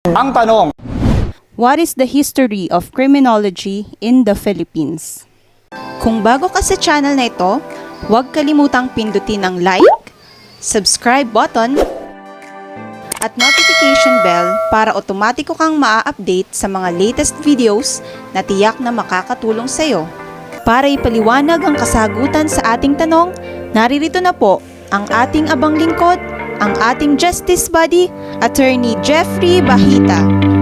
Ang tanong, What is the history of criminology in the Philippines? Kung bago ka sa channel na ito, huwag kalimutang pindutin ang like, subscribe button, at notification bell para otomatiko kang maa-update sa mga latest videos na tiyak na makakatulong sa iyo. Para ipaliwanag ang kasagutan sa ating tanong, naririto na po ang ating abang lingkod, ang ating Justice Buddy, Attorney Jeffrey Bahita.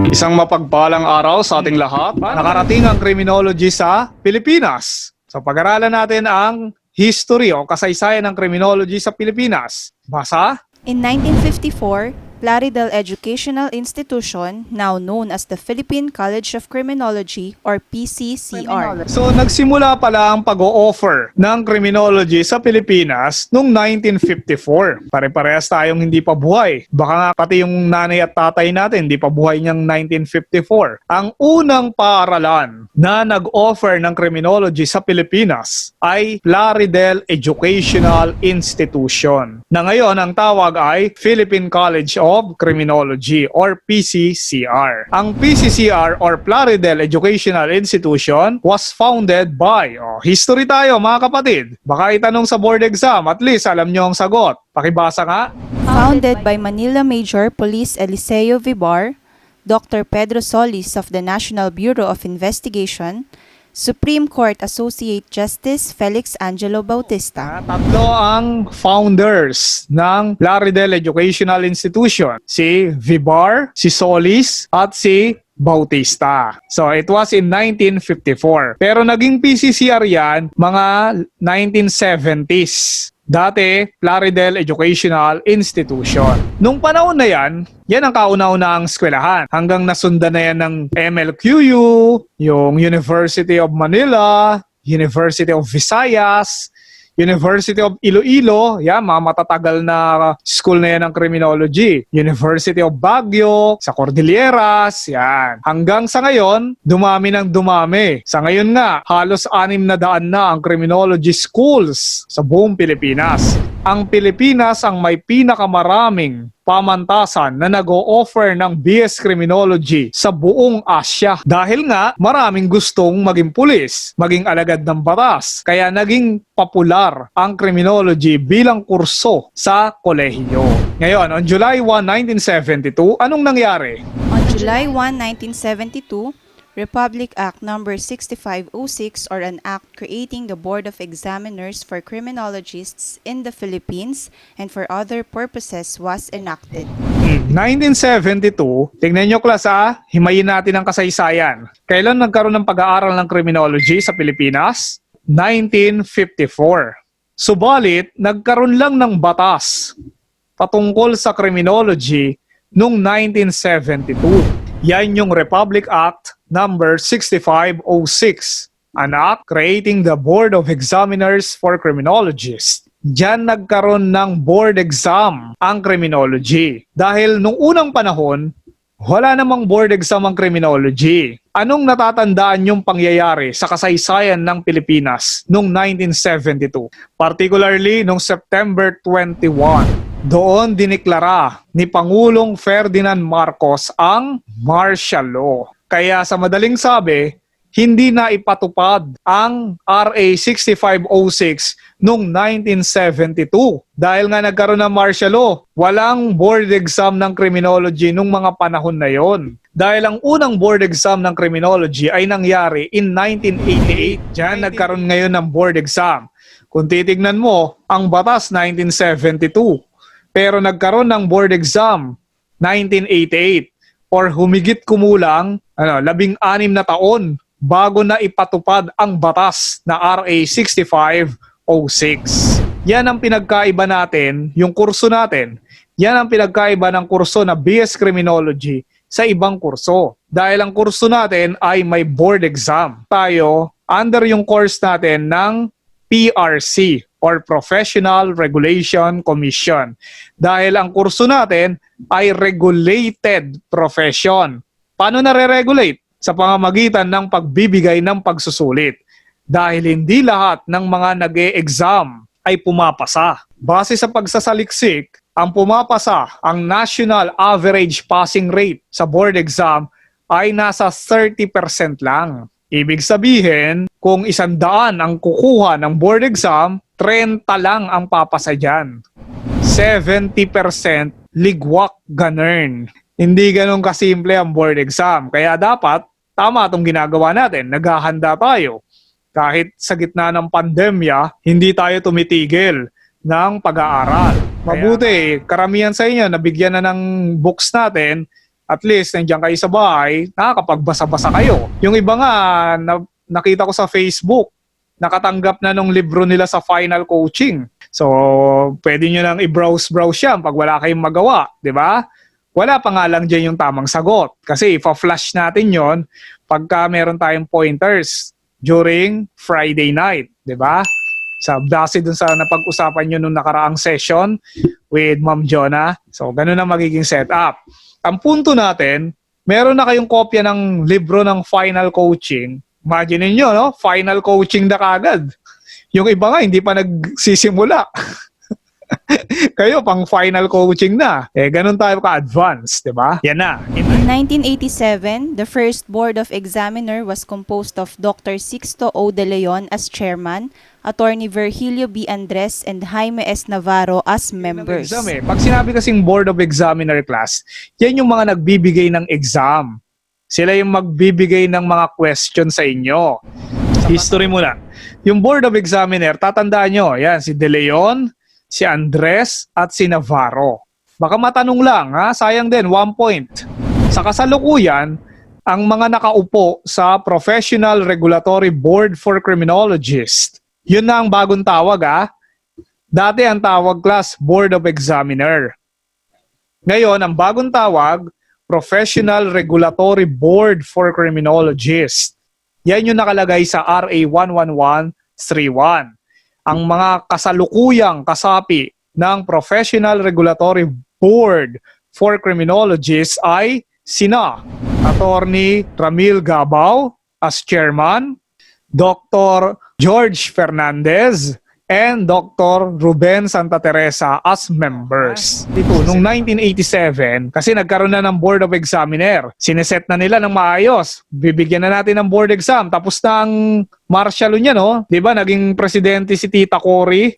isang mapagpalang araw sa ating lahat. Nakarating ang criminology sa Pilipinas. So pag-aralan natin ang history o kasaysayan ng criminology sa Pilipinas. Basa? In 1954, Plaridel Educational Institution, now known as the Philippine College of Criminology or PCCr. So nagsimula pala ang pag-o-offer ng criminology sa Pilipinas noong 1954. Pare-parehas tayong hindi pa buhay. Baka nga pati yung nanay at tatay natin hindi pa buhay niyang 1954. Ang unang paaralan na nag-offer ng criminology sa Pilipinas ay Plaridel Educational Institution, na ngayon ang tawag ay Philippine College of Criminology or PCCr. Ang PCCr or Plaridel Educational Institution was founded by, history tayo mga kapatid. Baka itanong sa board exam, at least alam nyo ang sagot. Pakibasa nga. Founded by Manila Major Police Eliseo Vibar, Dr. Pedro Solis of the National Bureau of Investigation, Supreme Court Associate Justice Felix Angelo Bautista. Tatlo ang founders ng Plaridel Educational Institution. Si Vibar, si Solis, at si Bautista. So it was in 1954. Pero naging PCCR yan mga 1970s. Dati, Plaridel Educational Institution. Nung panahon na yan ang kauna-unahang eskwelahan. Hanggang nasundan na yan ng MLQU, yung University of Manila, University of Visayas, University of Iloilo, mga matatagal na school na yan ng criminology. University of Baguio, sa Cordilleras, yan. Hanggang sa ngayon, dumami ng dumami. Sa ngayon nga, halos 600 na ang criminology schools sa buong Pilipinas. Ang Pilipinas ang may pinakamaraming pamantasan na nag-o-offer ng BS Criminology sa buong Asya. Dahil nga, maraming gustong maging pulis, maging alagad ng batas. Kaya naging popular ang criminology bilang kurso sa kolehiyo. Ngayon, on July 1, 1972, anong nangyari? On July 1, 1972, Republic Act No. 6506 or an act creating the Board of Examiners for Criminologists in the Philippines and for other purposes was enacted. 1972, tingnan nyo class himayin natin ang kasaysayan. Kailan nagkaroon ng pag-aaral ng criminology sa Pilipinas? 1954. Subalit, nagkaroon lang ng batas patungkol sa criminology noong 1972. Yan yung Republic Act number 6506, an act creating the Board of Examiners for Criminologists. Diyan nagkaroon ng board exam ang criminology. Dahil nung unang panahon, wala namang board exam ang criminology. Anong natatandaan yung pangyayari sa kasaysayan ng Pilipinas noong 1972? Particularly noong September 21. Doon diniklara ni Pangulong Ferdinand Marcos ang martial law. Kaya sa madaling sabi, hindi na ipatupad ang RA 6506 noong 1972. Dahil nga nagkaroon ng martial law, walang board exam ng criminology nung mga panahon na yon. Dahil ang unang board exam ng criminology ay nangyari in 1988. Diyan nagkaroon ngayon ng board exam. Kung titignan mo, ang batas 1972. Pero nagkaroon ng board exam 1988 or humigit kumulang 16 na taon bago na ipatupad ang batas na RA 6506. Yan ang pinagkaiba natin, yung kurso natin. Yan ang pinagkaiba ng kurso na BS Criminology sa ibang kurso. Dahil ang kurso natin ay may board exam. Tayo, under yung course natin ng PRC or Professional Regulation Commission. Dahil ang kurso natin ay regulated profession. Paano nare-regulate? Sa pamamagitan ng pagbibigay ng pagsusulit. Dahil hindi lahat ng mga nag-e-exam ay pumapasa. Base sa pagsasaliksik, ang pumapasa, ang national average passing rate sa board exam ay nasa 30% lang. Ibig sabihin, kung 100 ang kukuha ng board exam, 30 lang ang papasa dyan. 70% ligwak, ganun. Hindi ganun kasimple ang board exam. Kaya dapat, tama itong ginagawa natin. Naghahanda tayo. Kahit sa gitna ng pandemya, hindi tayo tumitigil ng pag-aaral. Mabuti, karamihan sa inyo, nabigyan na ng books natin, at least nandiyan kayo sa bahay, nakakapagbasa-basa kayo. Yung iba nga, nakita ko sa Facebook, nakatanggap na nung libro nila sa final coaching. So, pwede nyo nang i-browse yan pag wala kayong magawa, di ba? Wala pa nga lang dyan yung tamang sagot. Kasi ipa-flash natin yon pagka meron tayong pointers during Friday night, di ba? Sa base dun sa napag-usapan nyo nung nakaraang session with Ma'am Jonah. So, ganun ang magiging setup. Ang punto natin, meron na kayong kopya ng libro ng final coaching. Imagine niyo, no? Final coaching na kagad. Yung iba nga, hindi pa nagsisimula. Kayo, pang final coaching na. Ganun tayo ka-advance, di ba? Yan na. In 1987, the first Board of Examiner was composed of Dr. Sixto O. De Leon as chairman, Attorney Virgilio B. Andres and Jaime S. Navarro as members. Pag sinabi kasing Board of Examiner class, yan yung mga nagbibigay ng exam. Sila yung magbibigay ng mga question sa inyo. History muna. Yung Board of Examiner, tatandaan nyo, yan, si De Leon, si Andres, at si Navarro. Baka matanong lang, ha? Sayang din, 1 point. Sa kasalukuyan, ang mga nakaupo sa Professional Regulatory Board for Criminologists, yun na ang bagong tawag, ha? Dati ang tawag class, Board of Examiner. Ngayon, ang bagong tawag, Professional Regulatory Board for Criminologists. Yan yung nakalagay sa RA 11131. Ang mga kasalukuyang kasapi ng Professional Regulatory Board for Criminologists ay sina Attorney Ramil Gabao as chairman, Dr. George Fernandez, and Dr. Ruben Santa Teresa as members. Dito, noong 1987, kasi nagkaroon na ng Board of Examiner, sineset na nila ng maayos. Bibigyan na natin ng board exam. Tapos na ang martial niya, no? Diba, naging presidente si Tita Cory,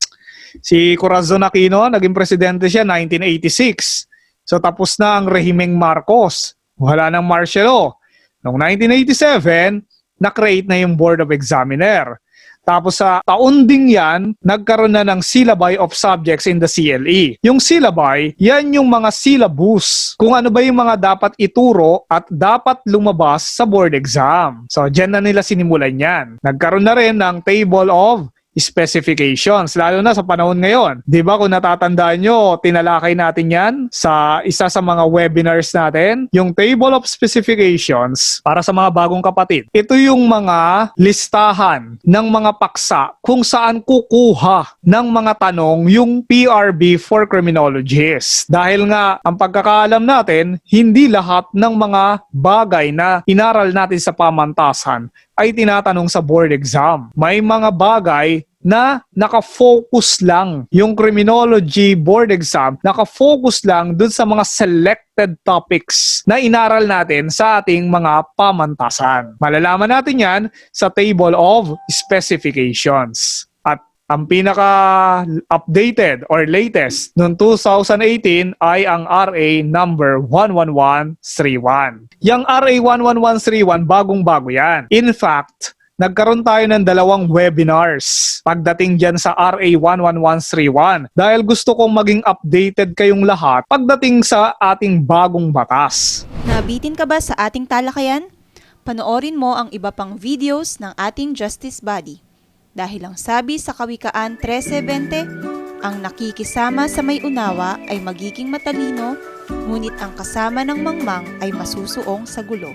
si Corazon Aquino, naging presidente siya 1986. So tapos na ang rehimeng Marcos. Wala nang martial law. Noong 1987, na-create na yung Board of Examiner. Tapos sa taon ding yan, nagkaroon na ng Syllabi of Subjects in the CLE. Yung Syllabi, yan yung mga syllabus. Kung ano ba yung mga dapat ituro at dapat lumabas sa board exam. So, dyan na nila sinimulan yan. Nagkaroon na rin ng Table of Specifications, lalo na sa panahon ngayon. Di ba kung natatandaan nyo, tinalakay natin yan sa isa sa mga webinars natin, yung Table of Specifications para sa mga bagong kapatid. Ito yung mga listahan ng mga paksa kung saan kukuha ng mga tanong yung PRB for Criminologists. Dahil nga, ang pagkakaalam natin, hindi lahat ng mga bagay na inaral natin sa pamantasan ay tinatanong sa board exam. May mga bagay na nakafocus lang yung criminology board exam, nakafocus lang dun sa mga selected topics na inaral natin sa ating mga pamantasan. Malalaman natin yan sa Table of Specifications. At ang pinaka-updated or latest noong 2018 ay ang RA number 11131. Yang RA 11131, bagong-bago yan. In fact, nagkaroon tayo ng 2 webinars pagdating dyan sa RA 11131 dahil gusto kong maging updated kayong lahat pagdating sa ating bagong batas. Nabitin ka ba sa ating talakayan? Panoorin mo ang iba pang videos ng ating Justice Body. Dahil ang sabi sa Kawikaan 13:20, ang nakikisama sa may unawa ay magiging matalino, ngunit ang kasama ng mangmang ay masusuong sa gulo.